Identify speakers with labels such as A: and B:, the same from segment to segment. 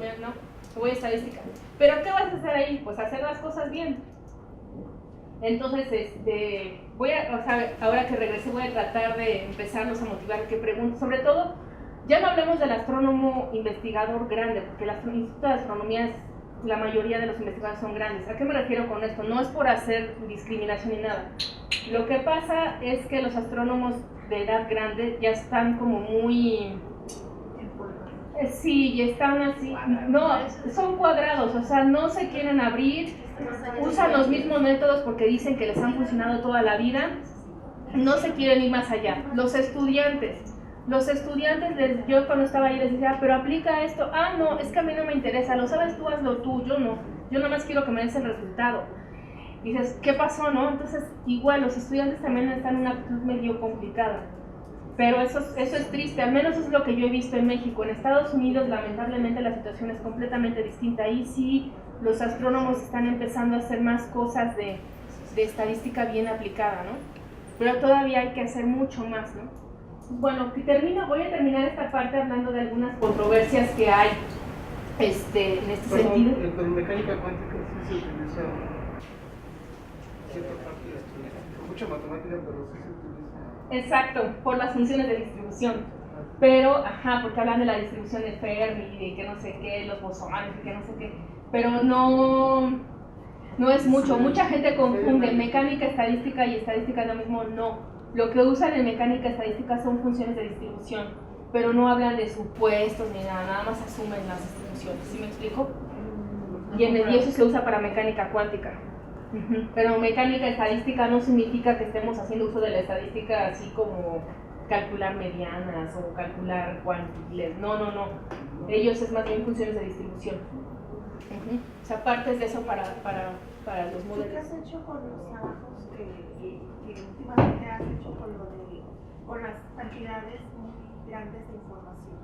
A: astronomía, no, voy a estadística. ¿Pero qué vas a hacer ahí? Pues hacer las cosas bien. Entonces, ahora que regrese voy a tratar de empezarnos a motivar que pregunten, sobre todo, ya no hablemos del astrónomo investigador grande, porque el Instituto de Astronomía, la mayoría de los investigadores son grandes. ¿A qué me refiero con esto? No es por hacer discriminación ni nada. Lo que pasa es que los astrónomos de edad grande ya están como muy... Sí, y están así, no, son cuadrados, o sea, no se quieren abrir, usan los mismos métodos porque dicen que les han funcionado toda la vida, no se quieren ir más allá. Los estudiantes, yo cuando estaba ahí les decía, pero aplica esto, no, es que a mí no me interesa, lo sabes tú, hazlo tú, yo no, yo nada más quiero que me des el resultado. Y dices, ¿qué pasó, no? Entonces, igual, los estudiantes también están en una actitud medio complicada. Pero eso es triste, al menos es lo que yo he visto en México. En Estados Unidos, lamentablemente, la situación es completamente distinta. Ahí sí, los astrónomos están empezando a hacer más cosas de estadística bien aplicada, ¿no? Pero todavía hay que hacer mucho más, ¿no? Bueno, voy a terminar esta parte hablando de algunas controversias que hay en este sentido.
B: Con mecánica cuántica sí se utiliza cierta parte de esto, mucha matemática, pero sí se utiliza.
A: Exacto, por las funciones de distribución. Pero, porque hablan de la distribución de Fermi, de que no sé qué, los bosones, que no sé qué. Pero no es mucho. Mucha gente confunde mecánica estadística y estadística es lo mismo. No. Lo que usan en mecánica estadística son funciones de distribución, pero no hablan de supuestos ni nada más asumen las distribuciones. ¿Sí me explico? Y eso se usa para mecánica cuántica. Pero mecánica estadística no significa que estemos haciendo uso de la estadística así como calcular medianas o calcular cuantiles. No. Ellos es más bien funciones de distribución. O sea, partes de eso para los modelos.
C: ¿Qué has hecho con los trabajos que últimamente has hecho con las cantidades muy grandes de información?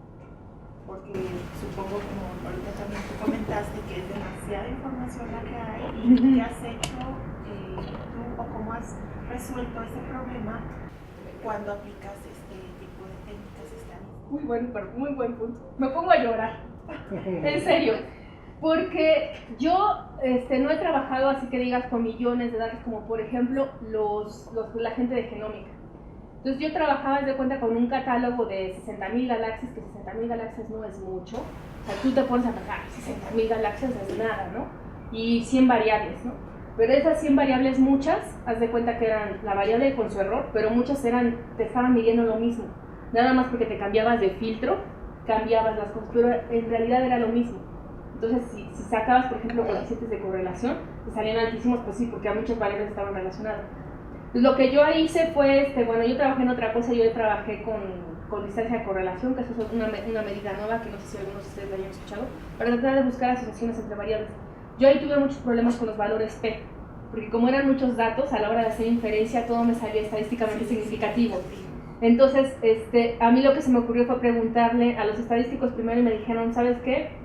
C: Porque supongo, como ahorita también tú comentaste, que es demasiada información la que hay. ¿Y qué has hecho tú o cómo has resuelto ese problema cuando aplicas este tipo de técnicas estadísticas?
A: Muy buen punto. Me pongo a llorar. En serio. Porque yo no he trabajado así que digas con millones de datos como por ejemplo la gente de genómica. Entonces yo trabajaba de cuenta con un catálogo de 60.000 galaxias, que 60.000 galaxias no es mucho. O sea, tú te pones a pensar, 60.000 galaxias es nada, ¿no? Y 100 variables, ¿no? Pero esas 100 variables, muchas, haz de cuenta que eran la variable con su error, pero muchas te estaban midiendo lo mismo. Nada más porque te cambiabas de filtro, cambiabas las cosas, pero en realidad era lo mismo. Entonces, si sacabas, por ejemplo, coeficientes de correlación, te salían altísimos, pues sí, porque a muchas variables estaban relacionadas. Lo que yo hice fue, yo trabajé en otra cosa, yo trabajé con distancia de correlación, que eso es una medida nueva, que no sé si algunos de ustedes la hayan escuchado, para tratar de buscar asociaciones entre variables. Yo ahí tuve muchos problemas con los valores P, porque como eran muchos datos, a la hora de hacer inferencia, todo me salía estadísticamente significativo. Entonces, a mí lo que se me ocurrió fue preguntarle a los estadísticos primero y me dijeron, ¿sabes qué?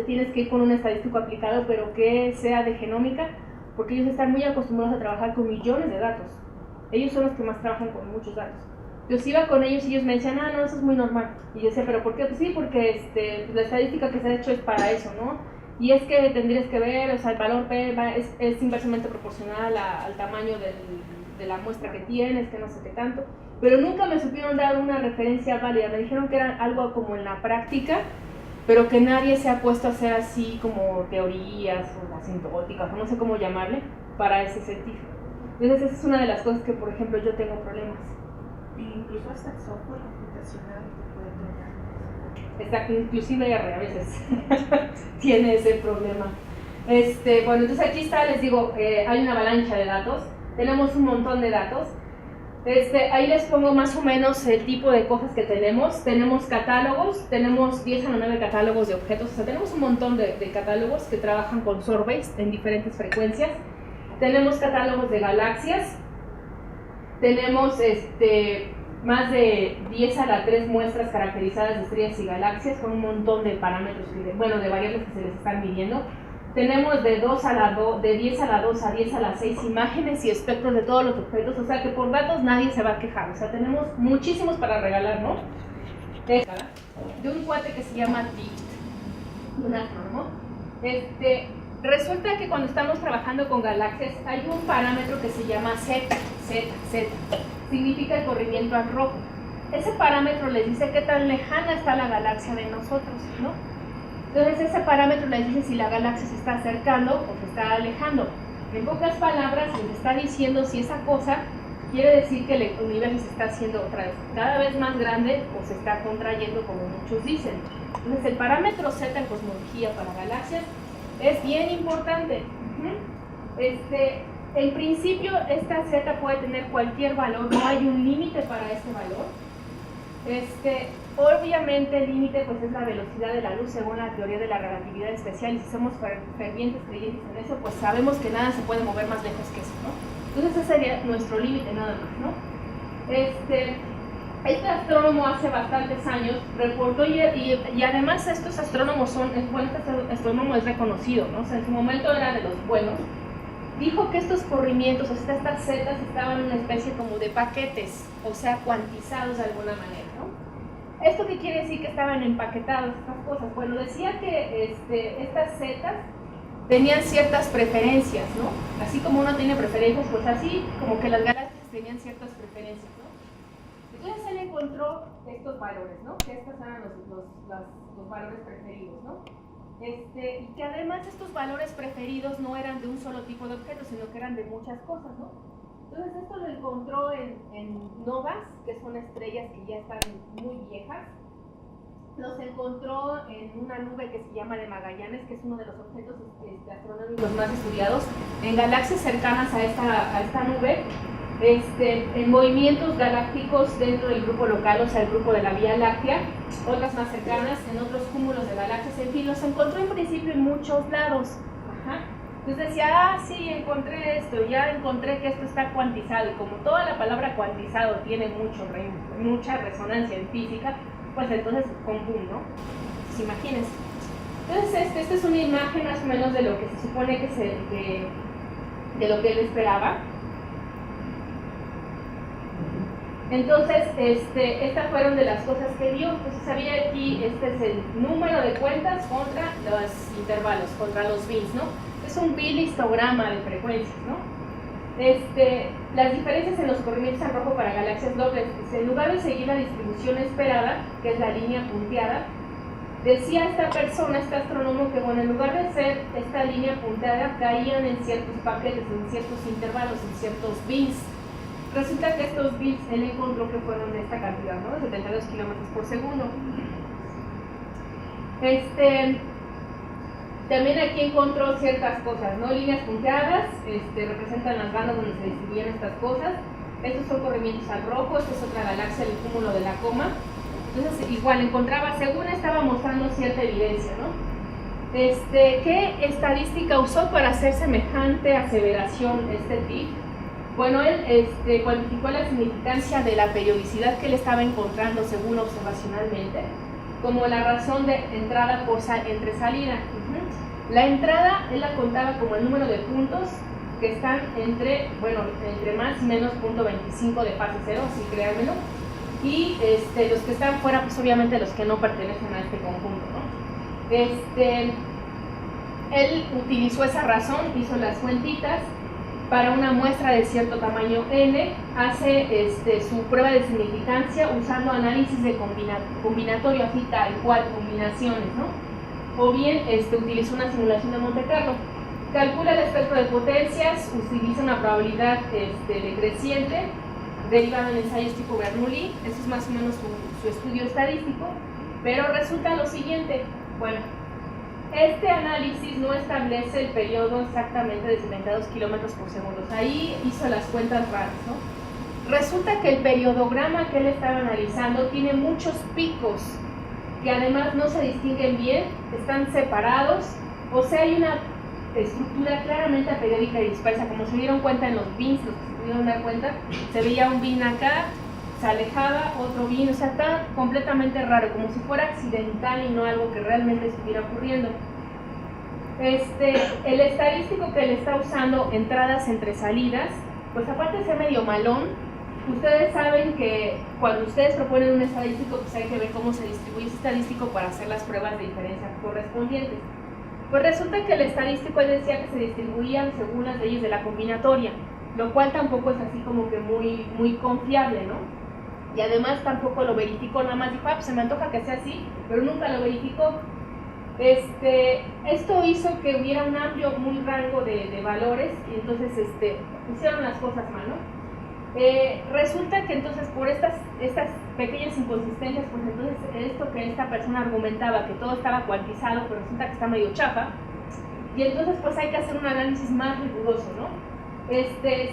A: Tienes que ir con un estadístico aplicado, pero que sea de genómica, porque ellos están muy acostumbrados a trabajar con millones de datos. Ellos son los que más trabajan con muchos datos. Yo iba con ellos y ellos me decían, no, eso es muy normal. Y yo decía, ¿pero por qué? Pues sí, porque la estadística que se ha hecho es para eso, ¿no? Y es que tendrías que ver, o sea, el valor P es inversamente proporcional al tamaño de la muestra que tienes, que no sé qué tanto. Pero nunca me supieron dar una referencia válida. Me dijeron que era algo como en la práctica, pero que nadie se ha puesto a hacer así como teorías o asintóticas, o no sé cómo llamarle, para ese sentido. Entonces esa es una de las cosas que, por ejemplo, yo tengo problemas.
C: Incluso hasta el software computacional te puede tener.
A: Exacto, inclusive R a veces tiene ese problema. Bueno, entonces aquí está, les digo, hay una avalancha de datos, tenemos un montón de datos. Ahí les pongo más o menos el tipo de cosas que tenemos. Tenemos catálogos, tenemos 10 a la 9 catálogos de objetos, o sea, tenemos un montón de catálogos que trabajan con surveys en diferentes frecuencias. Tenemos catálogos de galaxias, tenemos más de 10 a la 3 muestras caracterizadas de estrellas y galaxias con un montón de parámetros, de variables que se les están midiendo. Tenemos de 10 a la 2 a 10 a la 6 imágenes y espectros de todos los objetos, o sea que por datos nadie se va a quejar, o sea, tenemos muchísimos para regalar, ¿no? De un cuate que se llama DIFT. un astrónomo. Resulta que cuando estamos trabajando con galaxias hay un parámetro que se llama Z, significa el corrimiento al rojo. Ese parámetro les dice qué tan lejana está la galaxia de nosotros, ¿no? Entonces ese parámetro les dice si la galaxia se está acercando o se está alejando. En pocas palabras les está diciendo si esa cosa quiere decir que el universo se está haciendo otra vez cada vez más grande o se está contrayendo, como muchos dicen. Entonces el parámetro Z en cosmología para galaxias es bien importante. En principio esta Z puede tener cualquier valor, no hay un límite para ese valor. Obviamente el límite pues es la velocidad de la luz según la teoría de la relatividad especial, y si somos fervientes creyentes en eso, pues sabemos que nada se puede mover más lejos que eso, ¿no? Entonces ese sería nuestro límite nada más, ¿no? Este astrónomo hace bastantes años reportó, y además estos astrónomos este astrónomo es reconocido, ¿no? O sea, en su momento era de los buenos. Dijo que estos corrimientos, o sea, estas zetas estaban en una especie como de paquetes, o sea, cuantizados de alguna manera, ¿no? ¿Esto qué quiere decir que estaban empaquetados estas cosas? Bueno, decía que estas zetas tenían ciertas preferencias, ¿no? Así como uno tiene preferencias, pues así como que las galaxias tenían ciertas preferencias, ¿no? Entonces él encontró estos valores, ¿no? Que estos eran los valores preferidos, ¿no? Y que además estos valores preferidos no eran de un solo tipo de objeto, sino que eran de muchas cosas, ¿no? Entonces esto lo encontró en novas, que son estrellas que ya están muy viejas. Los encontró en una nube que se llama de Magallanes, que es uno de los objetos astronómicos más estudiados, en galaxias cercanas a esta nube, en movimientos galácticos dentro del grupo local, o sea, el grupo de la Vía Láctea, otras más cercanas, en otros cúmulos de galaxias, en fin, los encontró en principio en muchos lados. Ajá. Entonces decía, sí, encontré esto, ya encontré que esto está cuantizado, y como toda la palabra cuantizado tiene mucha resonancia en física, pues entonces con boom, ¿no? Pues imagínense. Entonces esta es una imagen más o menos de lo que se supone de lo que él esperaba. Entonces, estas fueron de las cosas que vio. Entonces había aquí, este es el número de cuentas contra los intervalos, contra los bins, ¿no? Es un bill histograma de frecuencias, ¿no? Las diferencias en los corrimientos al rojo para galaxias dobles, en lugar de seguir la distribución esperada, que es la línea punteada, decía esta persona, este astrónomo, que bueno, en lugar de ser esta línea punteada, caían en ciertos paquetes, en ciertos intervalos, en ciertos bins. Resulta que estos bits él encontró que fueron de esta cantidad, ¿no? De 72 kilómetros por segundo. También aquí encontró ciertas cosas, ¿no? Líneas punteadas, representan las bandas donde se distribuyen estas cosas. Estos son corrimientos al rojo, esta es otra galaxia, el cúmulo de la coma. Entonces, igual encontraba, según estaba mostrando cierta evidencia, ¿no? ¿Qué estadística usó para hacer semejante aseveración este tip? Bueno, él cuantificó la significancia de la periodicidad que él estaba encontrando según observacionalmente, como la razón de entrada entre salida. La entrada él la contaba como el número de puntos que están entre más y menos 0.25 de fase cero, así créanmelo, y los que están fuera, pues obviamente los que no pertenecen a este conjunto, ¿no? Él utilizó esa razón, hizo las cuentitas. Para una muestra de cierto tamaño n, hace su prueba de significancia usando análisis de combinatorio, así tal cual, combinaciones, ¿no? O bien utilizó una simulación de Monte Carlo. Calcula el espectro de potencias, utiliza una probabilidad decreciente, derivada en ensayos tipo Bernoulli. Eso es más o menos su estudio estadístico, pero resulta lo siguiente, bueno, este análisis no establece el periodo exactamente de 72 kilómetros por segundo. Ahí hizo las cuentas raras, ¿no? Resulta que el periodograma que él estaba analizando tiene muchos picos que además no se distinguen bien, están separados, o sea, hay una estructura claramente aperiódica y dispersa. Como se dieron cuenta en los bins, los que se pudieron dar cuenta, se veía un bin acá, se alejaba otro bin, o sea, está completamente raro, como si fuera accidental y no algo que realmente estuviera ocurriendo. El estadístico que él está usando, entradas entre salidas, pues aparte de ser medio malón, ustedes saben que cuando ustedes proponen un estadístico, pues hay que ver cómo se distribuye ese estadístico para hacer las pruebas de diferencia correspondientes. Pues resulta que el estadístico él decía que se distribuían según las leyes de la combinatoria, lo cual tampoco es así como que muy confiable, ¿no? Y además tampoco lo verificó, nada más dijo, pues se me antoja que sea así, pero nunca lo verificó. Esto hizo que hubiera un amplio, muy rango de valores, y entonces hicieron las cosas mal, ¿no? Resulta que entonces por estas pequeñas inconsistencias, pues entonces esto que esta persona argumentaba, que todo estaba cuantizado, pero resulta que está medio chafa, y entonces pues hay que hacer un análisis más riguroso, ¿no?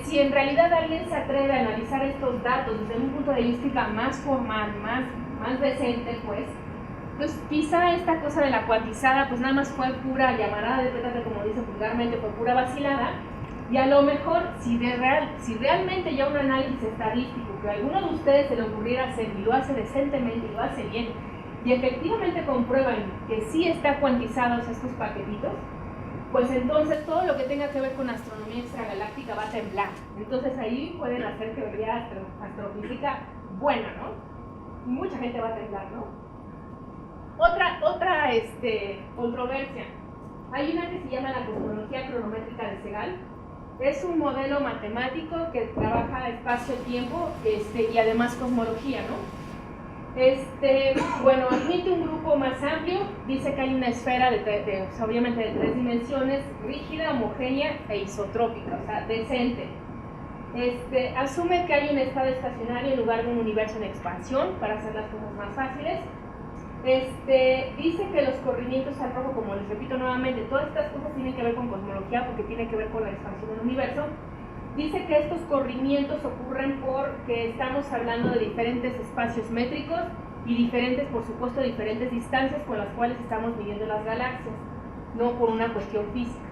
A: Si en realidad alguien se atreve a analizar estos datos desde un punto de vista más formal, más decente, pues quizá esta cosa de la cuantizada pues nada más fue pura llamarada de pétate, como dice vulgarmente, fue pura vacilada. Y a lo mejor, si realmente ya un análisis estadístico que a alguno de ustedes se le ocurriera hacer y lo hace decentemente y lo hace bien, y efectivamente comprueban que sí está cuantizados estos paquetitos, pues entonces todo lo que tenga que ver con astronomía extragaláctica va a temblar. Entonces ahí pueden hacer teoría astrofísica buena, ¿no? Y mucha gente va a temblar, ¿no? Otra controversia. Hay una que se llama la cosmología cronométrica de Segal. Es un modelo matemático que trabaja espacio-tiempo y además cosmología, ¿no? Bueno, admite un grupo más amplio, dice que hay una esfera obviamente de 3 dimensiones, rígida, homogénea e isotrópica, o sea, decente. Asume que hay un estado estacionario en lugar de un universo en expansión, para hacer las cosas más fáciles. Dice que los corrimientos al rojo, como les repito nuevamente, todas estas cosas tienen que ver con cosmología porque tiene que ver con la expansión del universo. Dice que estos corrimientos ocurren porque estamos hablando de diferentes espacios métricos y diferentes, por supuesto, diferentes distancias con las cuales estamos midiendo las galaxias, no por una cuestión física.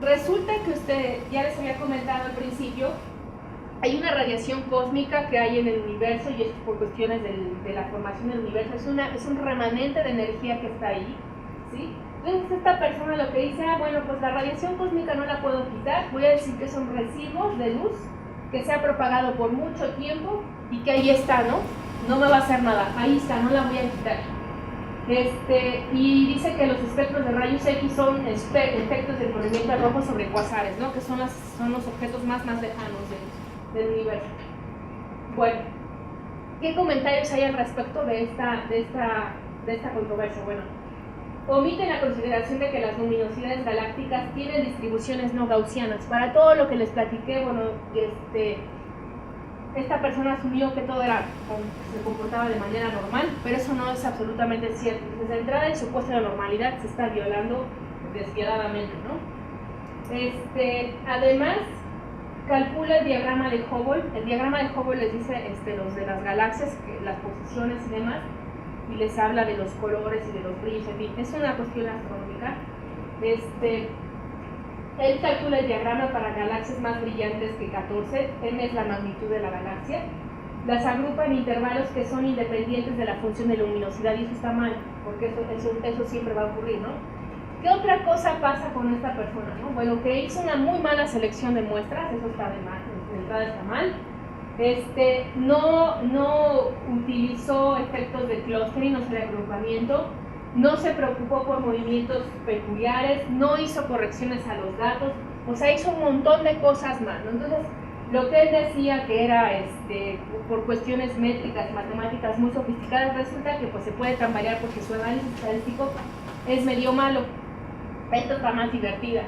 A: Resulta que ya les había comentado al principio, hay una radiación cósmica que hay en el universo, y esto por cuestiones de la formación del universo, es un remanente de energía que está ahí, ¿sí? Entonces esta persona lo que dice, bueno, pues la radiación cósmica no la puedo quitar, voy a decir que son residuos de luz que se ha propagado por mucho tiempo y que ahí está, ¿no? No me va a hacer nada, ahí está, no la voy a quitar. Y dice que los espectros de rayos X son efectos del corrimiento al rojo sobre cuasares, ¿no? Que son los objetos más lejanos del universo. Bueno, ¿qué comentarios hay al respecto de esta controversia? Bueno, omiten la consideración de que las luminosidades galácticas tienen distribuciones no gaussianas. Para todo lo que les platiqué, bueno, esta persona asumió que todo se comportaba de manera normal, pero eso no es absolutamente cierto. Desde entrada y supuesta la normalidad se está violando despiadadamente, ¿no? Además, calcula el diagrama de Hubble. El diagrama de Hubble les dice los de las galaxias, las posiciones y demás, y les habla de los colores y de los brillos, en fin, es una cuestión astronómica. Él calcula el diagrama para galaxias más brillantes que 14, m es la magnitud de la galaxia, las agrupa en intervalos que son independientes de la función de luminosidad, y eso está mal, porque eso siempre va a ocurrir, ¿no? ¿Qué otra cosa pasa con esta persona, no? Bueno, que hizo una muy mala selección de muestras, eso está de entrada está mal. No utilizó efectos de clustering, o sea, de agrupamiento, no se preocupó por movimientos peculiares, no hizo correcciones a los datos, o sea, hizo un montón de cosas mal, ¿no? Entonces, lo que él decía que era por cuestiones métricas, matemáticas muy sofisticadas, resulta que pues se puede tambalear porque su análisis estadístico es medio malo. Esta está más divertida.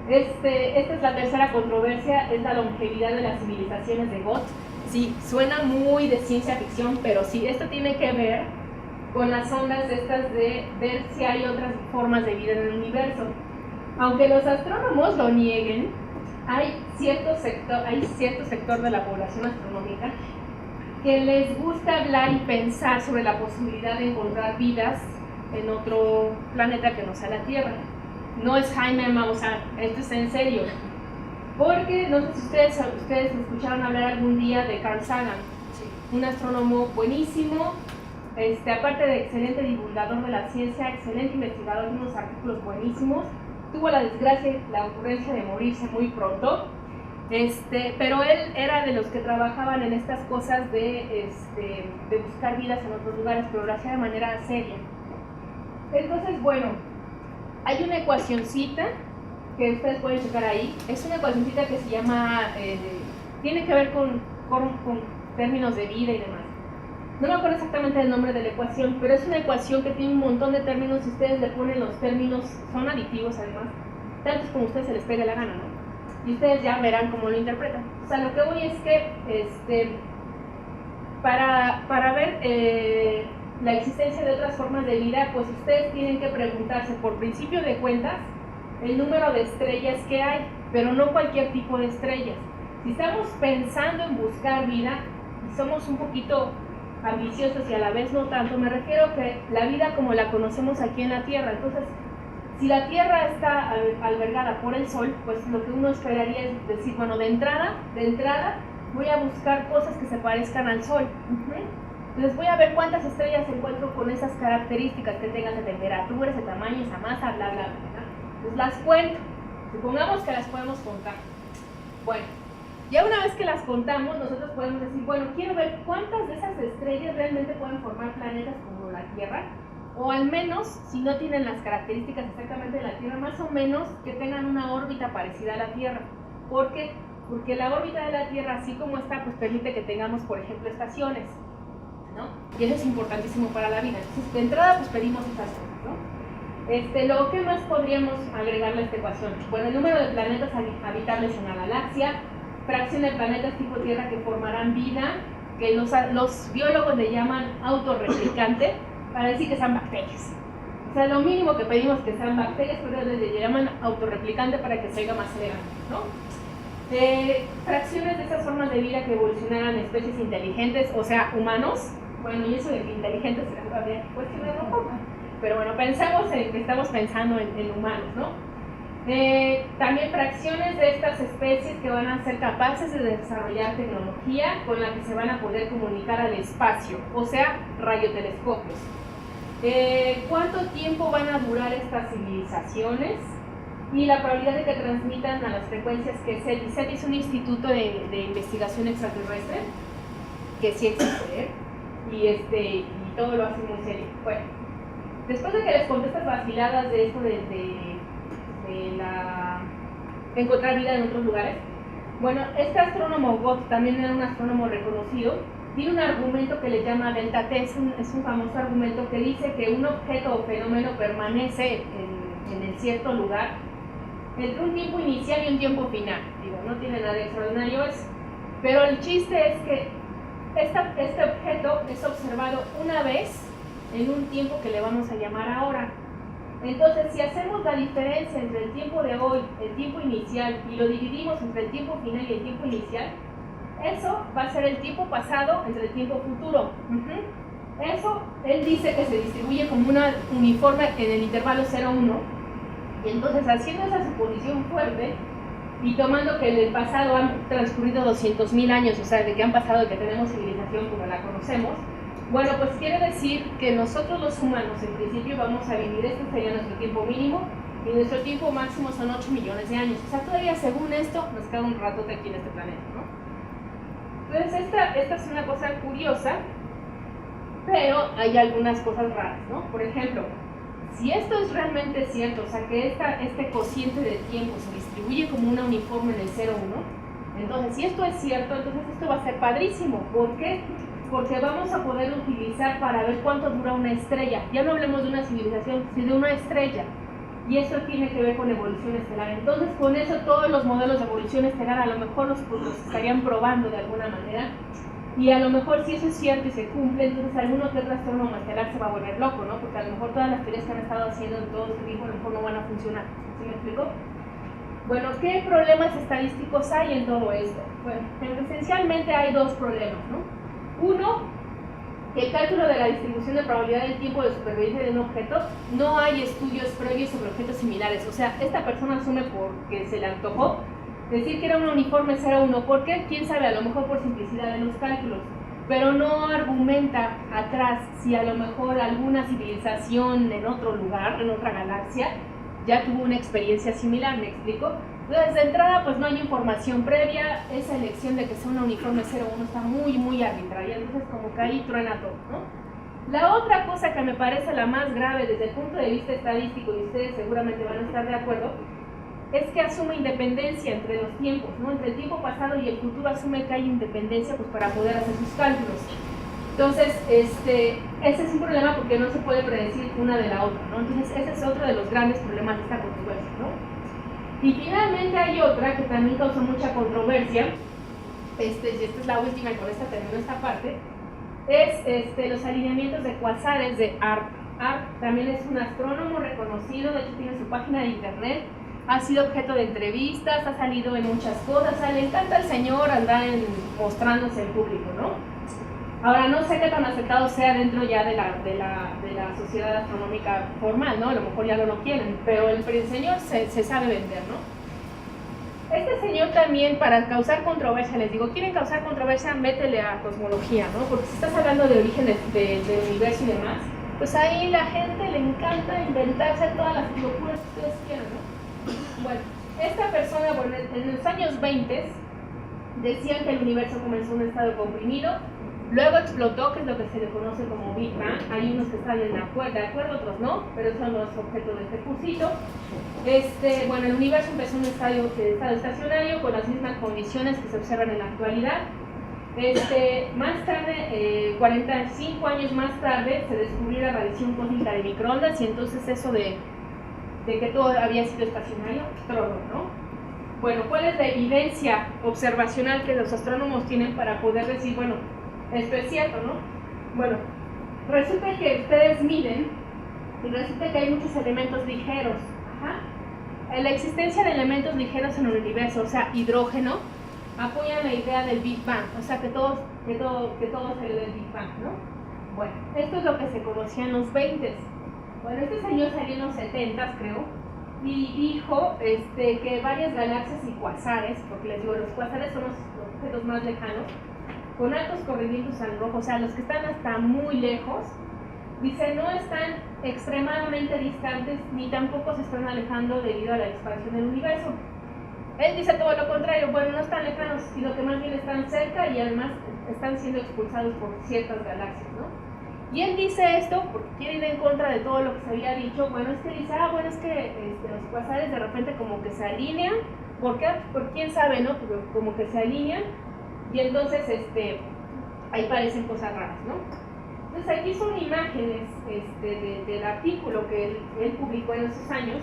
A: Esta es la tercera controversia, es la longevidad de las civilizaciones de Gott. Sí, suena muy de ciencia ficción, pero sí, esto tiene que ver con las ondas estas de ver si hay otras formas de vida en el universo. Aunque los astrónomos lo nieguen, hay cierto sector de la población astronómica que les gusta hablar y pensar sobre la posibilidad de encontrar vidas en otro planeta que no sea la Tierra. No es Jaime Maussan, esto es en serio. Porque no sé si ustedes escucharon hablar algún día de Carl Sagan, un astrónomo buenísimo, aparte de excelente divulgador de la ciencia, excelente investigador de unos artículos buenísimos, tuvo la desgracia y la ocurrencia de morirse muy pronto. Pero él era de los que trabajaban en estas cosas de buscar vidas en otros lugares, pero lo hacía de manera seria. Entonces, bueno, hay una ecuacioncita que ustedes pueden checar ahí. Es una ecuacioncita que se llama, tiene que ver con términos de vida y demás. No me acuerdo exactamente el nombre de la ecuación, pero es una ecuación que tiene un montón de términos y ustedes le ponen los términos, son aditivos además, tantos como a ustedes se les pegue la gana, ¿no? Y ustedes ya verán cómo lo interpretan. O sea, lo que voy es que para ver la existencia de otras formas de vida, pues ustedes tienen que preguntarse por principio de cuentas el número de estrellas que hay, pero no cualquier tipo de estrellas. Si estamos pensando en buscar vida y somos un poquito ambiciosos y a la vez no tanto, me refiero que la vida como la conocemos aquí en la Tierra, entonces si la Tierra está albergada por el Sol, pues lo que uno esperaría es decir, bueno, de entrada voy a buscar cosas que se parezcan al Sol. Entonces voy a ver cuántas estrellas encuentro con esas características, que tengan esa temperatura, ese tamaño, esa masa, bla, bla, bla. Pues las cuento. Supongamos que las podemos contar. Bueno, ya una vez que las contamos, nosotros podemos decir, bueno, quiero ver cuántas de esas estrellas realmente pueden formar planetas como la Tierra, o al menos, si no tienen las características exactamente de la Tierra, más o menos que tengan una órbita parecida a la Tierra. ¿Por qué? Porque la órbita de la Tierra, así como está, pues permite que tengamos, por ejemplo, estaciones, ¿no? Y eso es importantísimo para la vida. Entonces, de entrada, pues pedimos esas cosas, ¿no? Lo que más podríamos agregarle a esta ecuación, bueno, el número de planetas habitables en la galaxia, fracción de planetas tipo Tierra que formarán vida, que los biólogos le llaman autorreplicante, para decir que sean bacterias. O sea, lo mínimo que pedimos que sean bacterias, pero le llaman autorreplicante para que se oiga más elegante, ¿no? Fracciones de esas formas de vida que evolucionaran especies inteligentes, o sea, humanos. Bueno, y eso de que inteligentes habría que cuestionarlo un poco. Pero bueno, pensamos en que estamos pensando en humanos, ¿no? También fracciones de estas especies que van a ser capaces de desarrollar tecnología con la que se van a poder comunicar al espacio, o sea, radiotelescopios. ¿Cuánto tiempo van a durar estas civilizaciones? Y la probabilidad de que transmitan a las frecuencias que SETI. SETI es un instituto de investigación extraterrestre que sí existe, y todo lo hace muy serio. Bueno, después de que les conté estas vaciladas de esto de encontrar vida en otros lugares, bueno, este astrónomo Gott, también era un astrónomo reconocido, tiene un argumento que le llama delta T, es un famoso argumento que dice que un objeto o fenómeno permanece en el cierto lugar entre un tiempo inicial y un tiempo final. Digo, no tiene nada de extraordinario eso, pero el chiste es que este objeto es observado una vez en un tiempo que le vamos a llamar ahora. Entonces, si hacemos la diferencia entre el tiempo de hoy, el tiempo inicial, y lo dividimos entre el tiempo final y el tiempo inicial, eso va a ser el tiempo pasado entre el tiempo futuro. Eso, él dice que se distribuye como una uniforme en el intervalo 0-1. Y entonces, haciendo esa suposición fuerte, y tomando que en el pasado han transcurrido 200.000 años, o sea, de que han pasado de que tenemos civilización como la conocemos, bueno, pues quiere decir que nosotros los humanos, en principio, vamos a vivir, este sería nuestro tiempo mínimo, y nuestro tiempo máximo son 8 millones de años. O sea, todavía según esto, nos queda un ratote aquí en este planeta, ¿no? Entonces, esta es una cosa curiosa, pero hay algunas cosas raras, ¿no? Por ejemplo, si esto es realmente cierto, o sea, que este cociente de tiempo se distribuye como una uniforme en el 0-1, entonces, si esto es cierto, entonces esto va a ser padrísimo. ¿Por qué? Porque vamos a poder utilizar para ver cuánto dura una estrella. Ya no hablemos de una civilización, sino de una estrella. Y eso tiene que ver con evolución estelar. Entonces, con eso, todos los modelos de evolución estelar a lo mejor los estarían probando de alguna manera. Y a lo mejor, si eso es cierto y se cumple, entonces alguno que otro astrónomo estelar se va a volver loco, ¿no? Porque a lo mejor todas las teorías que han estado haciendo en todo este tiempo a lo mejor no van a funcionar. ¿Sí me explico? Bueno, ¿qué problemas estadísticos hay en todo esto? Bueno, esencialmente hay dos problemas, ¿no? Uno, el cálculo de la distribución de probabilidad del tiempo de supervivencia de un objeto. No hay estudios previos sobre objetos similares. O sea, esta persona asume porque se le antojó decir que era un uniforme 0-1. ¿Por qué? Quién sabe, a lo mejor por simplicidad de los cálculos. Pero no argumenta atrás si a lo mejor alguna civilización en otro lugar, en otra galaxia, ya tuvo una experiencia similar, ¿me explico? Entonces, de entrada, pues no hay información previa, esa elección de que sea un uniforme 01 está muy arbitraria, entonces como que ahí truena todo, ¿no? La otra cosa que me parece la más grave desde el punto de vista estadístico, y ustedes seguramente van a estar de acuerdo, es que asume independencia entre los tiempos, ¿no? Entre el tiempo pasado y el futuro asume que hay independencia pues, para poder hacer sus cálculos. Entonces, ese es un problema porque no se puede predecir una de la otra, ¿no? Entonces, ese es otro de los grandes problemas de esta controversia, ¿no? Y finalmente hay otra que también causó mucha controversia, y esta es la última y con esta termino esta parte, es los alineamientos de cuasares de ARP. ARP también es un astrónomo reconocido, de hecho tiene su página de internet, ha sido objeto de entrevistas, ha salido en muchas cosas, le encanta al señor andar mostrándose en público, ¿no? Ahora, no sé qué tan aceptado sea dentro ya de la sociedad astronómica formal, ¿no? A lo mejor ya no lo quieren, pero el señor se sabe vender, ¿no? Este señor también, para causar controversia, les digo, quieren causar controversia, métele a cosmología, ¿no? Porque si estás hablando de origen del universo y demás, pues ahí la gente le encanta inventarse todas las locuras que ustedes quieran, ¿no? Bueno, esta persona, bueno, en los años 20 decían que el universo comenzó en un estado comprimido, luego explotó, que es lo que se le conoce como Big Bang. Hay unos que están de acuerdo, otros no, pero eso no es objeto de este cursito. Bueno, el universo empezó en un estado estacionario con las mismas condiciones que se observan en la actualidad. Más tarde, 45 años más tarde, se descubrió la radiación cósmica de microondas y entonces eso de que todo había sido estacionario, tronó, ¿no? Bueno, ¿cuál es la evidencia observacional que los astrónomos tienen para poder decir, bueno, esto es cierto, ¿no? Bueno, resulta que ustedes miden y resulta que hay muchos elementos ligeros. Ajá. La existencia de elementos ligeros en el universo, o sea, hidrógeno, apoya la idea del Big Bang, o sea, que todo salió del Big Bang, ¿no? Bueno, esto es lo que se conocía en los 20. Bueno, este señor salió en los 70, creo, y dijo que varias galaxias y cuasares, porque les digo, los cuasares son los objetos más lejanos, con altos corrimientos al rojo, o sea, los que están hasta muy lejos, dice, no están extremadamente distantes ni tampoco se están alejando debido a la expansión del universo. Él dice todo lo contrario, bueno, no están lejanos, sino que más bien están cerca y además están siendo expulsados por ciertas galaxias, ¿no? Y él dice esto porque quiere ir en contra de todo lo que se había dicho. Bueno, es que dice, bueno, es que los cuasares de repente como que se alinean, ¿por qué? Por quién sabe, ¿no? Pero como que se alinean y entonces ahí parecen cosas raras, ¿no? Entonces aquí son imágenes del artículo que él publicó en esos años.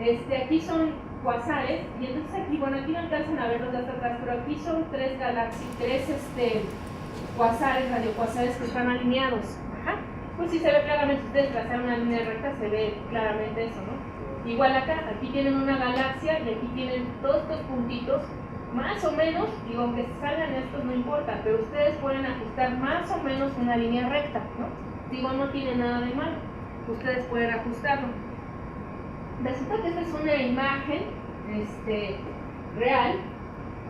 A: Aquí son cuasares y entonces aquí, bueno, aquí no alcanzan a verlos de hasta atrás, pero aquí son tres galaxias, cuasares, radiocuasares que están alineados. Ajá. Pues sí se ve claramente, ustedes trazaron una línea recta, se ve claramente eso, ¿no? Igual acá, aquí tienen una galaxia y aquí tienen todos estos puntitos, más o menos, digo, aunque salgan estos no importa, pero ustedes pueden ajustar más o menos una línea recta, ¿no? Digo, no tiene nada de malo, ustedes pueden ajustarlo. Resulta que esta es una imagen real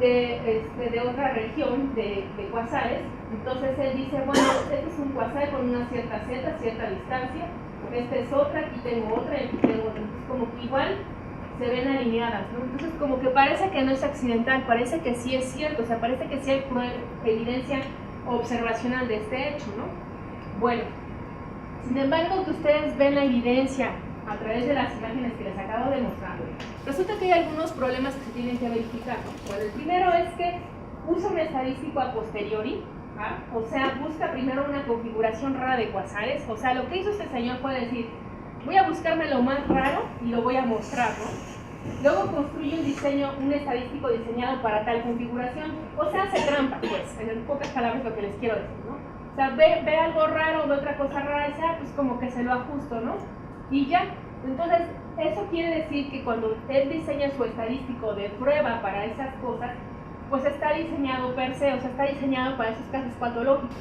A: de otra región de cuasares. Entonces él dice, bueno, este es un cuasar con una cierta distancia, esta es otra, aquí tengo otra y aquí tengo otra. Entonces como que igual se ven alineadas, ¿no? Entonces como que parece que no es accidental, parece que sí es cierto, o sea, parece que sí hay evidencia observacional de este hecho, ¿no? Bueno, sin embargo que ustedes ven la evidencia a través de las imágenes que les acabo de mostrar, resulta que hay algunos problemas que se tienen que verificar, ¿no? Bueno, el primero es que usa un estadístico a posteriori, ¿ah? O sea, busca primero una configuración rara de cuasares, o sea, lo que hizo este señor fue decir, voy a buscarme lo más raro y lo voy a mostrar, ¿no? Luego construye un estadístico diseñado para tal configuración, o sea, hace trampa, pues, en pocas palabras lo que les quiero decir, ¿no? O sea, ve algo raro, ve otra cosa rara, y pues como que se lo ajusto, ¿no? Y ya, entonces, eso quiere decir que cuando él diseña su estadístico de prueba para esas cosas, pues está diseñado per se, o sea, está diseñado para esos casos patológicos.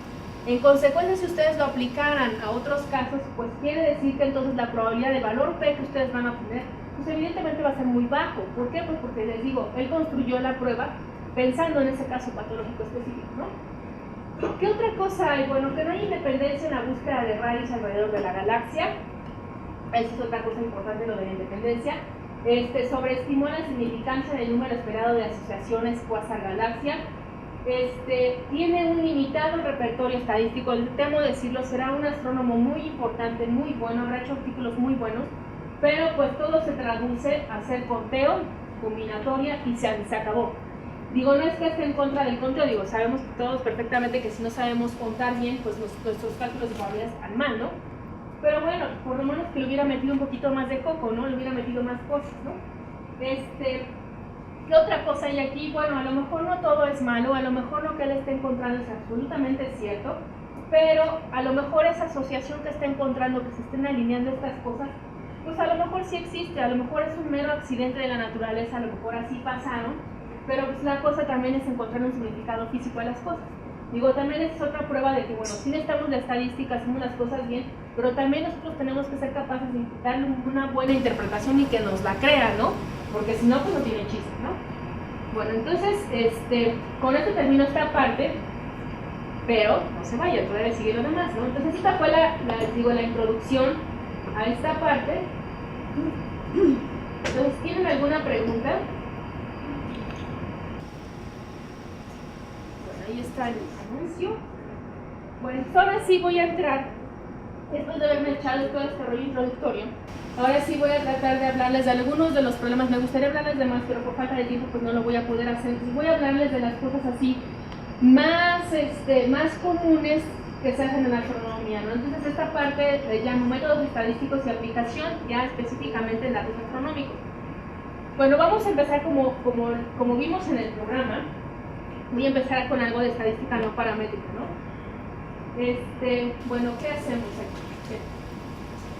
A: En consecuencia, si ustedes lo aplicaran a otros casos, pues quiere decir que entonces la probabilidad de valor P que ustedes van a obtener, pues evidentemente va a ser muy bajo. ¿Por qué? Pues porque les digo, él construyó la prueba pensando en ese caso patológico específico, ¿no? ¿Qué otra cosa hay? Bueno, que no hay independencia en la búsqueda de rayos alrededor de la galaxia. Esa es otra cosa importante, lo de la independencia. Sobreestimó la significancia del número esperado de asociaciones quasar-galaxia. Tiene un limitado repertorio estadístico, temo decirlo, será un astrónomo muy importante, muy bueno, habrá hecho artículos muy buenos, pero pues todo se traduce a hacer conteo, combinatoria y se acabó. Digo, no es que esté en contra del conteo, digo, sabemos todos perfectamente que si no sabemos contar bien, pues nuestros cálculos de probabilidad están mal, ¿no? Pero bueno, por lo menos que le hubiera metido un poquito más de coco, ¿no? Le hubiera metido más cosas, ¿no? ¿Qué otra cosa hay aquí? Bueno, a lo mejor no todo es malo, a lo mejor lo que él está encontrando es absolutamente cierto, pero a lo mejor esa asociación que está encontrando, que se estén alineando estas cosas, pues a lo mejor sí existe, a lo mejor es un mero accidente de la naturaleza, a lo mejor así pasaron, pero pues la cosa también es encontrar un significado físico a las cosas. Digo, también es otra prueba de que, bueno, sí necesitamos la estadística, hacemos las cosas bien, pero también nosotros tenemos que ser capaces de darle una buena interpretación y que nos la crean, ¿no? Porque si no, pues no tiene chiste, ¿no? Bueno, entonces, con esto termino esta parte, pero no se vaya, todavía sigue lo demás, ¿no? Entonces esta fue la introducción a esta parte. Entonces, ¿tienen alguna pregunta? Bueno, ahí está el anuncio. Bueno, ahora sí voy a entrar, después de haberme echado todo este rollo introductorio, ahora sí voy a tratar de hablarles de algunos de los problemas. Me gustaría hablarles de más, pero por falta de tiempo pues no lo voy a poder hacer. Entonces voy a hablarles de las cosas así más comunes que se hacen en la astronomía, ¿no? Entonces esta parte le llamo métodos estadísticos y aplicación ya específicamente en datos astronómicos. Bueno, vamos a empezar como vimos en el programa. Voy a empezar con algo de estadística no paramétrica, ¿no? Bueno, ¿qué hacemos aquí?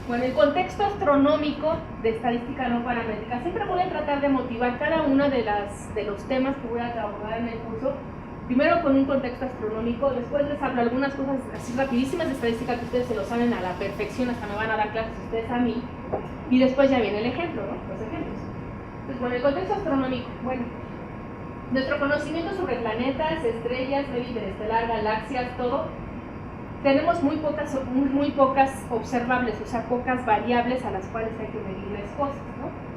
A: Bueno, el contexto astronómico de estadística no paramétrica. Siempre voy a tratar de motivar cada uno de los temas que voy a abordar en el curso. Primero con un contexto astronómico, después les hablo algunas cosas así rapidísimas de estadística que ustedes se lo saben a la perfección, hasta me van a dar clases ustedes a mí, y después ya viene el ejemplo, ¿no? Los ejemplos. Entonces, bueno, el contexto astronómico. Bueno, nuestro conocimiento sobre planetas, estrellas, medio interestelar, galaxias, todo, tenemos muy pocas observables, o sea, pocas variables a las cuales hay que medirles cosas, ¿no?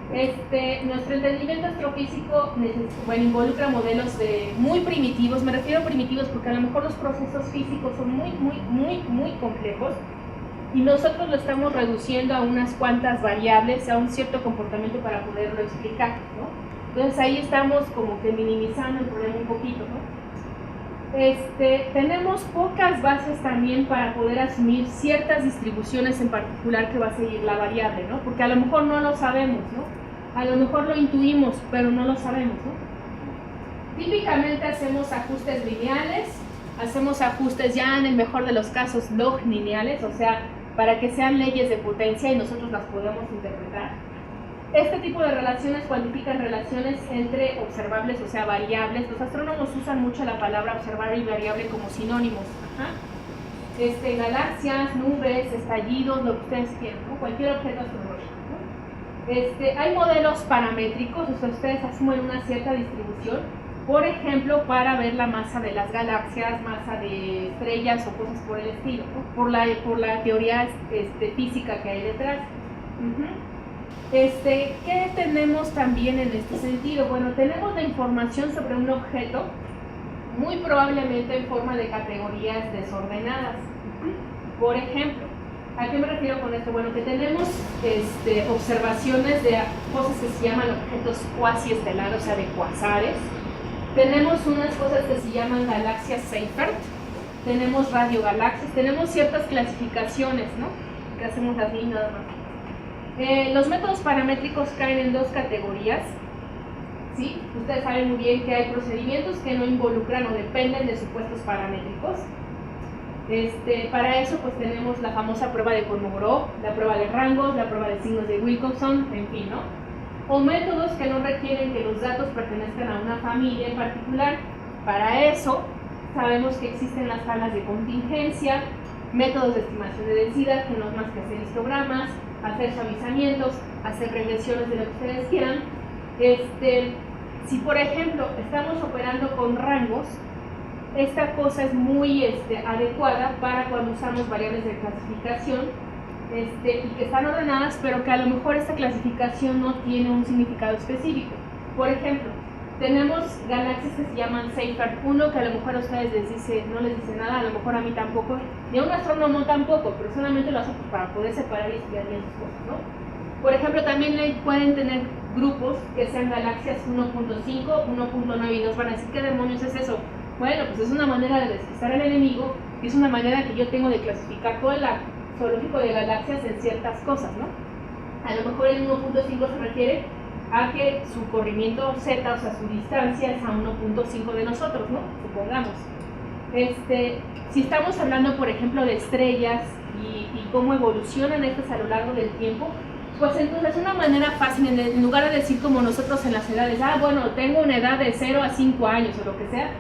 A: Nuestro entendimiento astrofísico involucra modelos muy primitivos. Me refiero a primitivos porque a lo mejor los procesos físicos son muy complejos y nosotros lo estamos reduciendo a unas cuantas variables, a un cierto comportamiento para poderlo explicar, ¿no? Entonces ahí estamos como que minimizando el problema un poquito, ¿no? Tenemos pocas bases también para poder asumir ciertas distribuciones en particular que va a seguir la variable, ¿no? Porque a lo mejor no lo sabemos, ¿no? A lo mejor lo intuimos, pero no lo sabemos, ¿no? Típicamente hacemos ajustes lineales, hacemos ajustes ya en el mejor de los casos log-lineales, o sea, para que sean leyes de potencia y nosotros las podemos interpretar. Este tipo de relaciones cuantifican relaciones entre observables, o sea, variables. Los astrónomos usan mucho la palabra observable y variable como sinónimos. Ajá. Galaxias, nubes, estallidos, lo que ustedes quieran, ¿no? Cualquier objeto astronómico, ¿no? Hay modelos paramétricos, o sea, ustedes asumen una cierta distribución, por ejemplo, para ver la masa de las galaxias, masa de estrellas o cosas por el estilo, ¿no? Por la teoría física que hay detrás. ¿Qué tenemos también en este sentido? Bueno, tenemos la información sobre un objeto, muy probablemente en forma de categorías desordenadas. Por ejemplo, ¿a qué me refiero con esto? Bueno, que tenemos observaciones de cosas que se llaman objetos cuasiestelares, o sea, de cuasares. Tenemos unas cosas que se llaman galaxias Seyfert, tenemos radiogalaxias, tenemos ciertas clasificaciones, ¿no? Que hacemos así nada más. Los métodos paramétricos caen en dos categorías, ¿sí? Ustedes saben muy bien que hay procedimientos que no involucran o dependen de supuestos paramétricos. Para eso pues tenemos la famosa prueba de Kolmogorov, la prueba de rangos, la prueba de signos de Wilcoxon, en fin, ¿no? O métodos que no requieren que los datos pertenezcan a una familia en particular. Para eso sabemos que existen las tablas de contingencia, métodos de estimación de densidad, que no es más que hacer histogramas, hacer suavizamientos, hacer regresiones de lo que ustedes quieran. Si por ejemplo estamos operando con rangos, esta cosa es muy adecuada para cuando usamos variables de clasificación y que están ordenadas, pero que a lo mejor esta clasificación no tiene un significado específico. Por ejemplo, tenemos galaxias que se llaman Seyfert 1, que a lo mejor a ustedes no les dice nada, a lo mejor a mí tampoco, ni a un astrónomo tampoco, pero solamente lo hacen para poder separar y estudiar bien sus cosas, ¿no? Por ejemplo, también pueden tener grupos que sean galaxias 1.5, 1.9 y nos van a decir, ¿qué demonios es eso? Bueno, pues es una manera de despistar al enemigo y es una manera que yo tengo de clasificar todo el zoológico de galaxias en ciertas cosas, ¿no? A lo mejor el 1.5 se refiere a que su corrimiento z, o sea, su distancia es a 1.5 de nosotros, ¿no? Supongamos. Si estamos hablando, por ejemplo, de estrellas y cómo evolucionan estas a lo largo del tiempo, pues entonces una manera fácil, en lugar de decir como nosotros en las edades, bueno, tengo una edad de 0 a 5 años o lo que sea,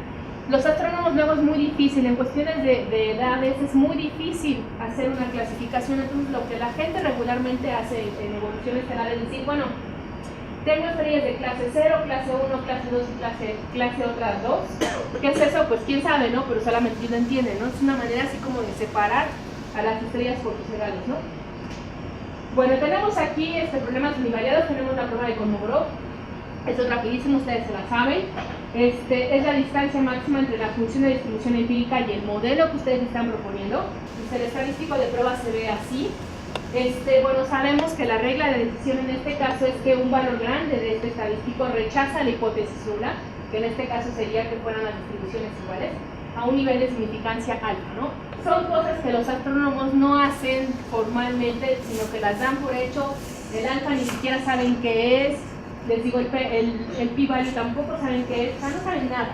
A: los astrónomos luego es muy difícil, en cuestiones de edades es muy difícil hacer una clasificación. Entonces lo que la gente regularmente hace en evolución estelar es decir, bueno, tengo estrellas de clase 0, clase 1, clase 2 y clase otra 2. ¿Qué es eso? Pues quién sabe, ¿no? Pero solamente Dios lo entiende, ¿no? Es una manera así como de separar a las estrellas por sus edades, ¿no? Bueno, tenemos aquí problemas univariados, tenemos la prueba de Kolmogorov. Esto es rapidísimo, ustedes se la saben. Es la distancia máxima entre la función de distribución empírica y el modelo que ustedes están proponiendo. El estadístico de prueba se ve así. Bueno, sabemos que la regla de decisión en este caso es que un valor grande de este estadístico rechaza la hipótesis nula, que en este caso sería que fueran las distribuciones iguales, a un nivel de significancia alto, ¿no? Son cosas que los astrónomos no hacen formalmente, sino que las dan por hecho. El alfa ni siquiera saben qué es, les digo, el p-value tampoco saben qué es, o sea, no saben nada.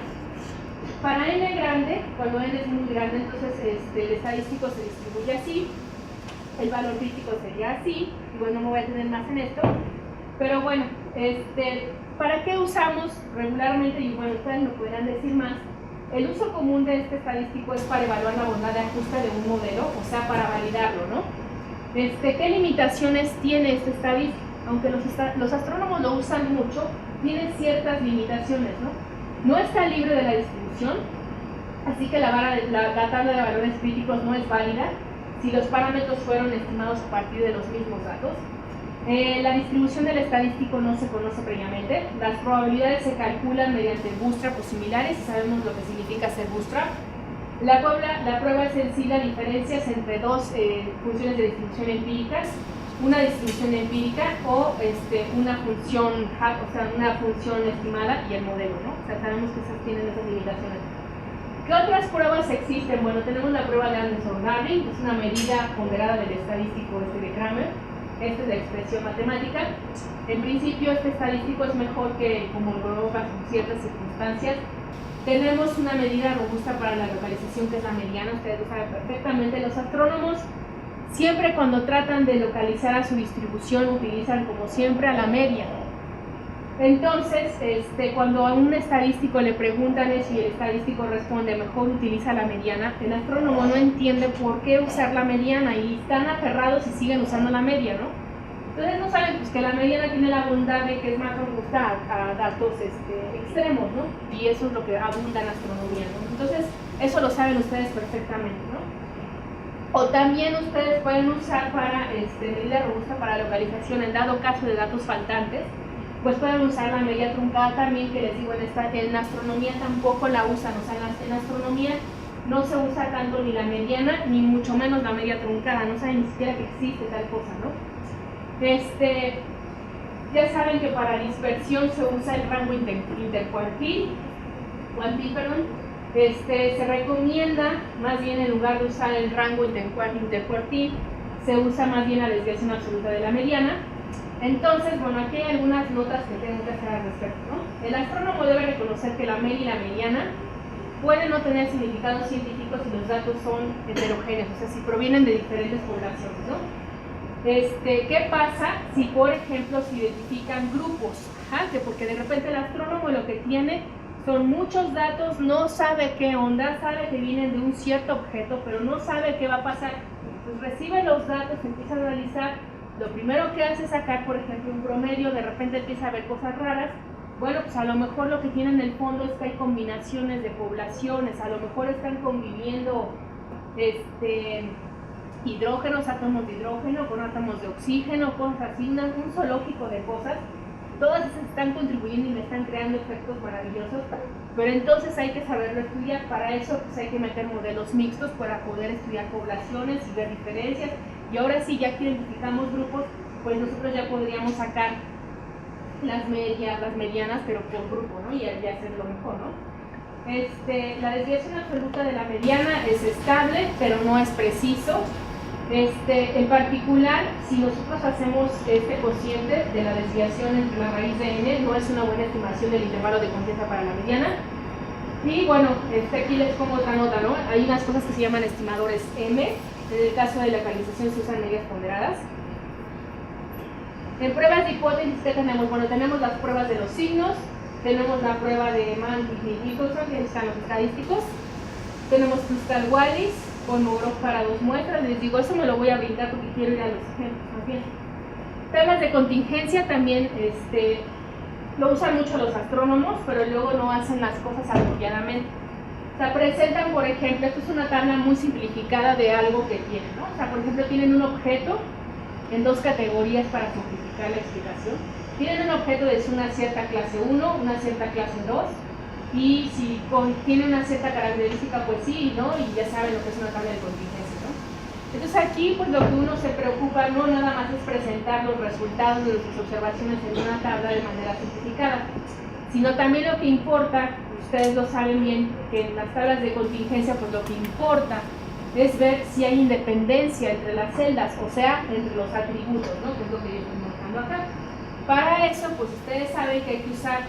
A: Para n grande, cuando n es muy grande, entonces el estadístico se distribuye así, el valor crítico sería así, y bueno, no me voy a tener más en esto, pero bueno, ¿para qué usamos regularmente? Y bueno, ustedes me podrán decir más. El uso común de este estadístico es para evaluar la bondad de ajuste de un modelo, o sea, para validarlo, ¿no? ¿Qué limitaciones tiene este estadístico? Aunque los astrónomos lo usan mucho, tiene ciertas limitaciones, ¿no? No está libre de la distribución, así que la tabla de valores críticos no es válida si los parámetros fueron estimados a partir de los mismos datos. La distribución del estadístico no se conoce previamente. Las probabilidades se calculan mediante bootstrap o similares, y sabemos lo que significa ser bootstrap. La prueba es en sí la diferencias entre dos funciones de distribución empíricas, una distribución empírica o una función o sea, una función estimada y el modelo, ¿no? O sea, sabemos que tienen esas limitaciones. ¿Qué otras pruebas existen? Bueno, tenemos la prueba de Anderson-Darling, que es una medida ponderada del estadístico de Kramer. Es de expresión matemática. En principio este estadístico es mejor que Kolmogorov bajo ciertas circunstancias. Tenemos una medida robusta para la localización, que es la mediana, ustedes lo saben perfectamente. Los astrónomos siempre cuando tratan de localizar a su distribución utilizan como siempre a la media. Entonces, cuando a un estadístico le preguntan si el estadístico responde mejor utiliza la mediana, el astrónomo no entiende por qué usar la mediana y están aferrados y siguen usando la media, ¿no? Entonces no saben pues, que la mediana tiene la bondad de que es más robusta a datos extremos, ¿no? Y eso es lo que abunda en astronomía, ¿no? Entonces, eso lo saben ustedes perfectamente, ¿no? O también ustedes pueden usar para medida robusta para localización en dado caso de datos faltantes. Pues pueden usar la media truncada también, que les digo, en astronomía tampoco la usan, o sea, en astronomía no se usa tanto ni la mediana, ni mucho menos la media truncada, no saben ni siquiera que existe tal cosa, ¿no? Ya saben que para dispersión se usa el rango intercuartil, se recomienda, más bien en lugar de usar el rango intercuartil, se usa más bien la desviación absoluta de la mediana. Entonces, bueno, aquí hay algunas notas que tengo que hacer al respecto, ¿no? El astrónomo debe reconocer que la media y la mediana pueden no tener significados científicos si los datos son heterogéneos, o sea, si provienen de diferentes poblaciones, ¿no? ¿Qué pasa si, por ejemplo, se identifican grupos? Porque de repente el astrónomo lo que tiene son muchos datos, no sabe qué onda, sabe que vienen de un cierto objeto, pero no sabe qué va a pasar. Entonces recibe los datos, empieza a analizar. Lo primero que hace es sacar, por ejemplo, un promedio, de repente empieza a ver cosas raras. Bueno, pues a lo mejor lo que tiene en el fondo es que hay combinaciones de poblaciones, a lo mejor están conviviendo hidrógenos, átomos de hidrógeno, con átomos de oxígeno, cosas así, un zoológico de cosas. Todas esas están contribuyendo y me están creando efectos maravillosos, pero entonces hay que saberlo estudiar. Para eso pues hay que meter modelos mixtos para poder estudiar poblaciones y ver diferencias. Y ahora sí, ya que identificamos grupos, pues nosotros ya podríamos sacar las medianas, pero por grupo, ¿no? Y ya hacerlo mejor, ¿no? La desviación absoluta de la mediana es estable, pero no es preciso. En particular, si nosotros hacemos este cociente de la desviación entre la raíz de n, no es una buena estimación del intervalo de confianza para la mediana. Y bueno, aquí les pongo otra nota, ¿no? Hay unas cosas que se llaman estimadores M. En el caso de la localización se usan medias ponderadas. En pruebas de hipótesis, ¿qué tenemos? Bueno, tenemos las pruebas de los signos, tenemos la prueba de Mann y Nicholson, que están los estadísticos, tenemos Kruskal-Wallis, Kolmogorov para 2 muestras. Les digo, eso me lo voy a brincar porque quiero ir a los ejemplos más bien. Temas de contingencia también lo usan mucho los astrónomos, pero luego no hacen las cosas apropiadamente. O sea, presentan, por ejemplo, esto es una tabla muy simplificada de algo que tienen, ¿no? O sea, por ejemplo, tienen un objeto en 2 categorías para simplificar la explicación. Tienen un objeto de una cierta clase 1, una cierta clase 2, y si tiene una cierta característica, pues sí, ¿no? Y ya saben lo que es una tabla de contingencia, ¿no? Entonces aquí, pues lo que uno se preocupa no nada más es presentar los resultados de sus observaciones en una tabla de manera simplificada, sino también lo que importa, ustedes lo saben bien, que en las tablas de contingencia, pues lo que importa es ver si hay independencia entre las celdas, o sea, entre los atributos, ¿no? Que es lo que yo estoy mostrando acá. Para eso, pues ustedes saben que hay que usar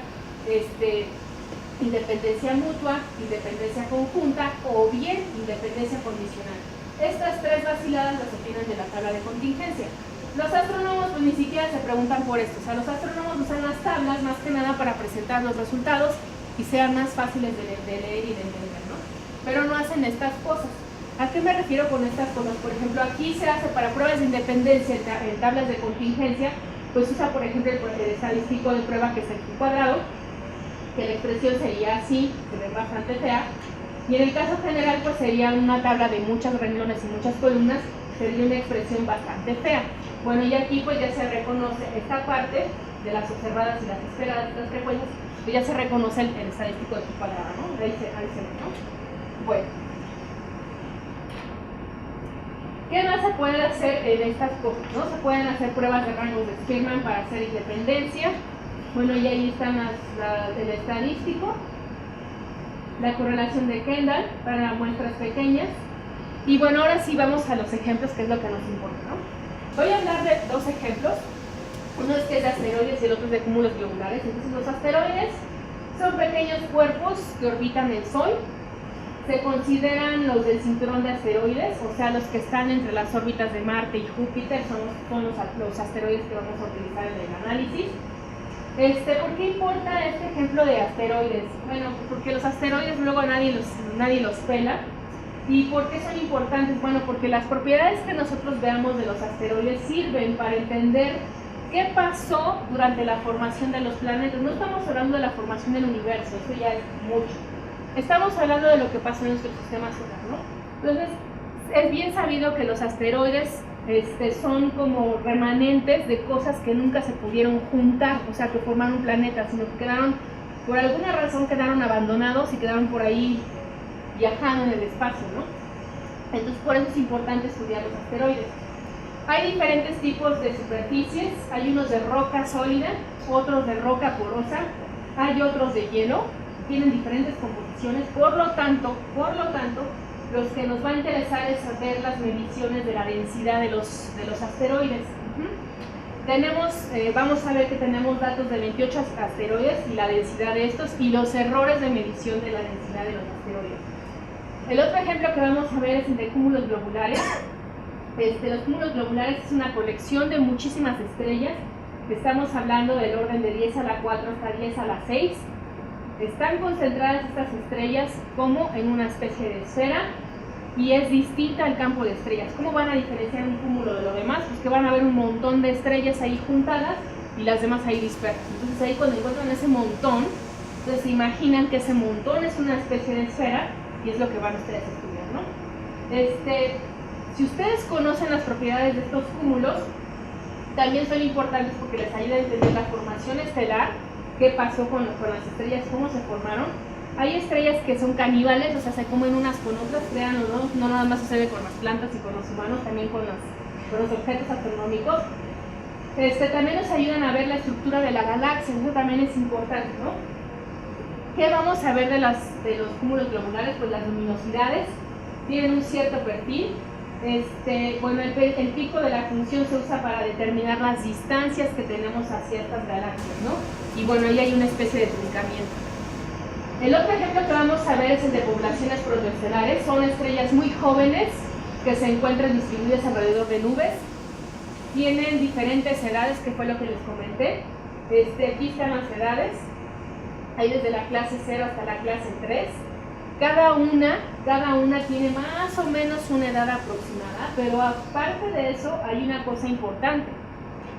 A: independencia mutua, independencia conjunta o bien independencia condicional. Estas 3 vaciladas las obtienen de la tabla de contingencia. Los astrónomos pues ni siquiera se preguntan por esto, o sea, los astrónomos usan las tablas más que nada para presentar los resultados y sean más fáciles de leer y de entender, ¿no? Pero no hacen estas cosas. ¿A qué me refiero con estas cosas? Por ejemplo, aquí se hace para pruebas de independencia en tablas de contingencia, pues usa por ejemplo el estadístico de prueba que es el Q cuadrado, que la expresión sería así, se ve bastante fea, y en el caso general pues sería una tabla de muchos renglones y muchas columnas, sería una expresión bastante fea. Bueno, y aquí pues ya se reconoce esta parte de las observadas y las esperadas, estas frecuencias, pues ya se reconoce el estadístico de Q cuadrado, ¿no? Ahí se ve, ¿no? Bueno. ¿Qué más se puede hacer en estas cosas? ¿No? Se pueden hacer pruebas de rangos de Spearman para hacer independencia. Bueno, y ahí están el estadístico, la correlación de Kendall para muestras pequeñas. Y bueno, ahora sí vamos a los ejemplos, que es lo que nos importa, ¿no? Voy a hablar de 2 ejemplos. Uno es que es de asteroides y el otro es de cúmulos globulares. Entonces, los asteroides son pequeños cuerpos que orbitan el Sol. Se consideran los del cinturón de asteroides, o sea, los que están entre las órbitas de Marte y Júpiter, son los asteroides que vamos a utilizar en el análisis. ¿Por qué importa este ejemplo de asteroides? Bueno, porque los asteroides luego nadie los pela. ¿Y por qué son importantes? Bueno, porque las propiedades que nosotros veamos de los asteroides sirven para entender qué pasó durante la formación de los planetas. No estamos hablando de la formación del universo, eso ya es mucho. Estamos hablando de lo que pasó en nuestro sistema solar, ¿no? Entonces, es bien sabido que los asteroides son como remanentes de cosas que nunca se pudieron juntar, o sea, que formaron un planeta, sino que por alguna razón quedaron abandonados y quedaron por ahí viajando en el espacio, ¿no? Entonces, por eso es importante estudiar los asteroides. Hay diferentes tipos de superficies, hay unos de roca sólida, otros de roca porosa, hay otros de hielo, tienen diferentes composiciones, por lo tanto, los que nos va a interesar es saber las mediciones de la densidad de los asteroides. Vamos a ver que tenemos datos de 28 asteroides y la densidad de estos y los errores de medición de la densidad de los asteroides. El otro ejemplo que vamos a ver es el de cúmulos globulares. Los cúmulos globulares es una colección de muchísimas estrellas. Estamos hablando del orden de 10 a la 4 hasta 10 a la 6. Están concentradas estas estrellas como en una especie de esfera y es distinta al campo de estrellas. ¿Cómo van a diferenciar un cúmulo de lo demás? Pues que van a haber un montón de estrellas ahí juntadas y las demás ahí dispersas. Entonces ahí cuando encuentran ese montón, entonces se imaginan que ese montón es una especie de esfera y es lo que van ustedes a estudiar, ¿no? Si ustedes conocen las propiedades de estos cúmulos, también son importantes porque les ayuda a entender la formación estelar, qué pasó con las estrellas, cómo se formaron. Hay estrellas que son caníbales, o sea, se comen unas con otras, crean o no, no nada más sucede con las plantas y con los humanos, también con los objetos astronómicos. También nos ayudan a ver la estructura de la galaxia, eso también es importante, ¿no? ¿Qué vamos a ver de los cúmulos globulares? Pues las luminosidades tienen un cierto perfil. Bueno, el pico de la función se usa para determinar las distancias que tenemos hacia estas galaxias, ¿no? Y bueno, ahí hay una especie de truncamiento. El otro ejemplo que vamos a ver es el de poblaciones protoestelares. Son estrellas muy jóvenes que se encuentran distribuidas alrededor de nubes. Tienen diferentes edades, que fue lo que les comenté. Aquí están las edades. Hay desde la clase 0 hasta la clase 3. Cada una tiene más o menos una edad aproximada, pero aparte de eso hay una cosa importante.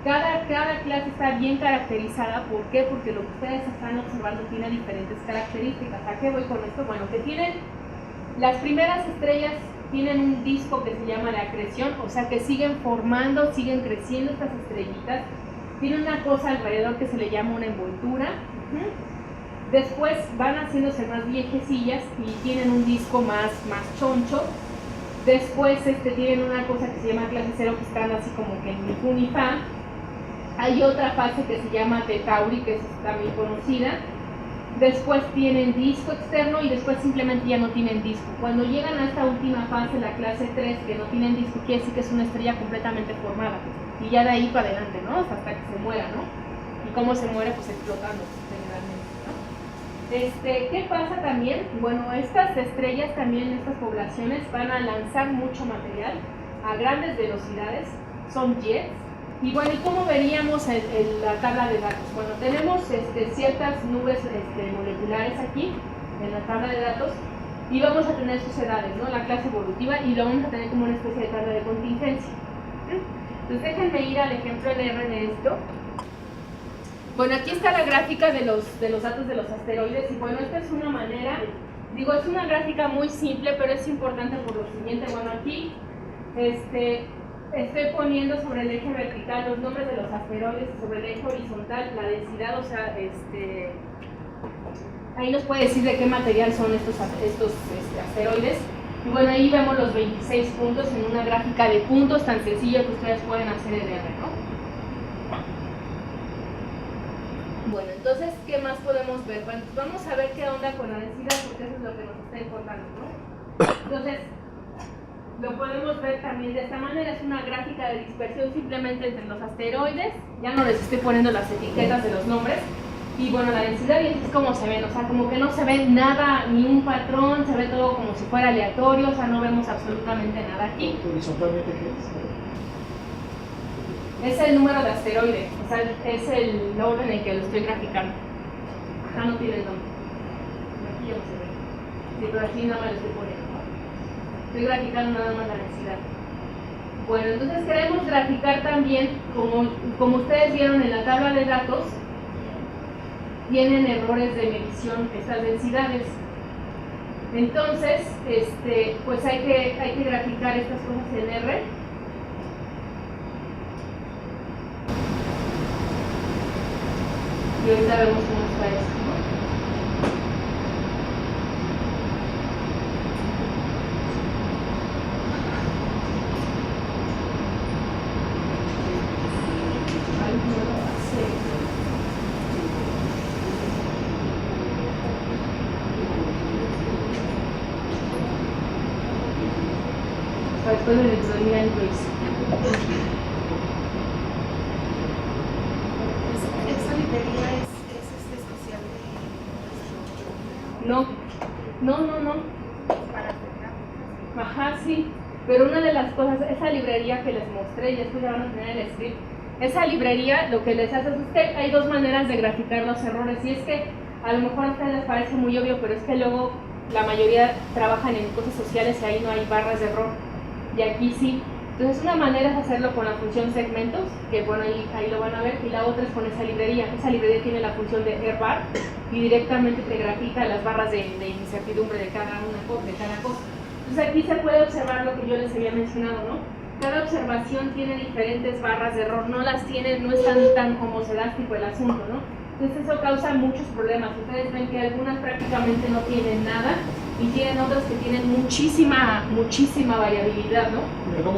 A: Cada clase está bien caracterizada. ¿Por qué? Porque lo que ustedes están observando tiene diferentes características. ¿A qué voy con esto? Bueno, que tienen, las primeras estrellas tienen un disco que se llama la acreción, o sea que siguen formando, siguen creciendo estas estrellitas. Tienen una cosa alrededor que se le llama una envoltura. Después van haciéndose más viejecillas y tienen un disco más choncho. Después tienen una cosa que se llama clase 0, que están así como que en Ni-Fu Ni-Fa. Hay otra fase que se llama Tetauri, que es también conocida. Después tienen disco externo y después simplemente ya no tienen disco. Cuando llegan a esta última fase, la clase 3, que no tienen disco, quiere decir que es una estrella completamente formada. Y ya de ahí para adelante, ¿no? Hasta que se muera, ¿no? ¿Y cómo se muere? Pues explotando, generalmente, ¿no? ¿Qué pasa también? Bueno, estas estrellas también, estas poblaciones, van a lanzar mucho material a grandes velocidades. Son jets. Y bueno, ¿y cómo veríamos en la tabla de datos? Bueno, tenemos ciertas nubes moleculares aquí, en la tabla de datos, y vamos a tener sus edades, ¿no? La clase evolutiva, y lo vamos a tener como una especie de tabla de contingencia. Entonces déjenme ir al ejemplo LR de esto. Bueno, aquí está la gráfica de los datos de los asteroides, y bueno, esta es una manera, digo, es una gráfica muy simple, pero es importante por lo siguiente. Bueno, aquí, estoy poniendo sobre el eje vertical los nombres de los asteroides y sobre el eje horizontal la densidad, o sea, ahí nos puede decir de qué material son estos asteroides. Y bueno, ahí vemos los 26 puntos en una gráfica de puntos tan sencilla que ustedes pueden hacer en R, ¿no? Bueno, entonces, ¿qué más podemos ver? Bueno, pues vamos a ver qué onda con la densidad, porque eso es lo que nos está importando, ¿no? Entonces, lo podemos ver también de esta manera. Es una gráfica de dispersión simplemente entre los asteroides. Ya no les estoy poniendo las etiquetas de los nombres. Y bueno, la densidad, y así es como se ven, o sea, como que no se ve nada, ni un patrón, se ve todo como si fuera aleatorio, o sea, no vemos absolutamente nada aquí.
B: ¿Horizontalmente qué es?
A: Es el número de asteroides, o sea, es el orden en que lo estoy graficando. Acá no tiene el nombre. Aquí ya no se ve. Sí, pero aquí nada más lo estoy poniendo. Estoy graficando nada más la densidad. Bueno, entonces queremos graficar también, como ustedes vieron en la tabla de datos, tienen errores de medición estas densidades. Entonces, pues hay que graficar estas cosas en R. Y ahorita vemos cómo está esto, después de la introducción en Luis.
C: ¿Esa librería es especial de
A: No.
C: para hacer gráficas?
A: Ajá, sí. Pero una de las cosas, esa librería que les mostré, y después ya van a tener el script, esa librería lo que les hace es que hay dos maneras de graficar los errores. Y es que a lo mejor a ustedes les parece muy obvio, pero es que luego la mayoría trabajan en cosas sociales y ahí no hay barras de error. Y aquí sí. Entonces una manera es hacerlo con la función segmentos, que bueno, ahí lo van a ver, y la otra es con esa librería. Esa librería tiene la función de AirBar y directamente te grafica las barras de incertidumbre de cada cosa. Entonces aquí se puede observar lo que yo les había mencionado, ¿no? Cada observación tiene diferentes barras de error, no están tan homocedástico el asunto, ¿no? Entonces eso causa muchos problemas. Ustedes ven que algunas prácticamente no tienen nada y tienen otras que tienen muchísima variabilidad, ¿no?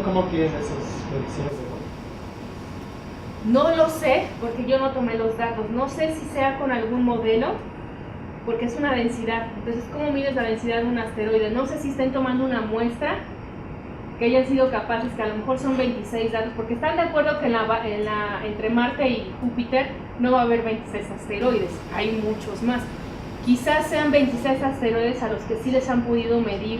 B: ¿Cómo quieren esas predicciones de error?
A: No lo sé, porque yo no tomé los datos. No sé si sea con algún modelo, porque es una densidad. Entonces, ¿cómo mides la densidad de un asteroide? No sé si estén tomando una muestra que hayan sido capaces, que a lo mejor son 26 datos, porque están de acuerdo que entre Marte y Júpiter no va a haber 26 asteroides, hay muchos más. Quizás sean 26 asteroides a los que sí les han podido medir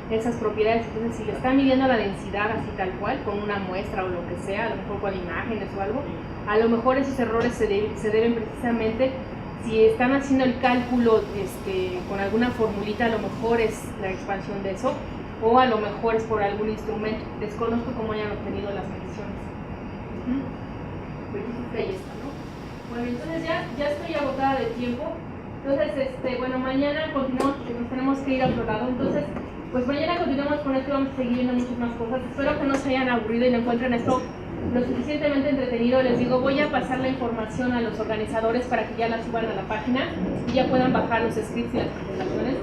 A: esas propiedades. Entonces, si le están midiendo la densidad así tal cual, con una muestra o lo que sea, a lo mejor con imágenes o algo, a lo mejor esos errores se deben precisamente, si están haciendo el cálculo con alguna formulita, a lo mejor es la expansión de eso, o a lo mejor es por algún instrumento. Desconozco cómo hayan obtenido las mediciones. Ahí está, ¿no? Bueno, entonces ya estoy agotada de tiempo. Entonces, bueno, mañana continuamos porque nos tenemos que ir a otro lado. Entonces, pues mañana continuamos con esto y vamos a seguir viendo muchas más cosas. Espero que no se hayan aburrido y lo encuentren esto lo suficientemente entretenido. Les digo, voy a pasar la información a los organizadores para que ya la suban a la página y ya puedan bajar los scripts y las presentaciones.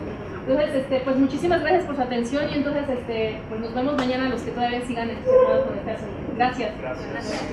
A: Entonces, pues muchísimas gracias por su atención y entonces, pues nos vemos mañana los que todavía sigan entusiasmados con este asunto. Gracias.
B: Gracias.